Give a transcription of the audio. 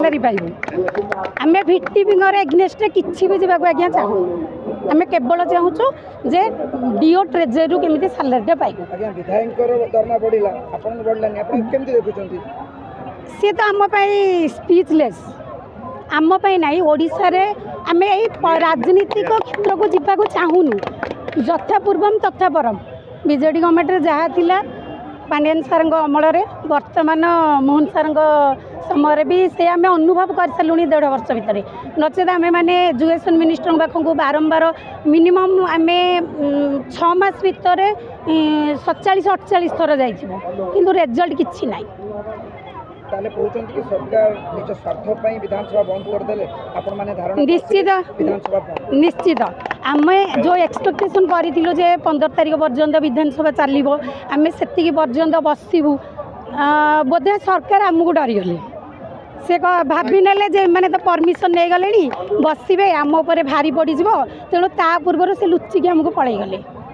फेरी पाइबू आम victim against किसी भी जावाक आज्ञा चाहूँ आम केवल चाहूँ जे डीओ ट्रेजरी केमी सालारीटे पाइबू सी तो आम स्पीचलेस आम नहीं ओडिशा रे आम यही राजनीतिक क्षेत्र को जावाक चाहूनु यथा पूर्वम तथा परम बीजेडी गवर्नमेंट जहाँ थिला पांडियन सार अमल वर्तमान मोहन सार समय भी से आम अनुभव कर सारूँ 1.5 वर्ष भितर नचेत आम मैंने एजुकेशन मिनिस्टर पाखक बारंबार मिनिमम आम 6 मास भितर 47-48 थर जाइए रेजल्ट किसी ना ताले कहउछन्ति कि सरकार निज स्वार्थ पई विधानसभा बंद कर देले आपण माने धारणा निश्चित आम जो एक्सपेक्टेशन करिथिलु जे 15 तारिख पर्यंत विधानसभा चलिबो आम सेतिकी पर्यंत बसिबु बोधे सरकार आमको डरीगले से भाभी नेले जे माने तो परमिशन नहीं गले बसबे आम उपर भारी पड़ तेणु ता पूर्व से लुचिकी आमको पलैगले।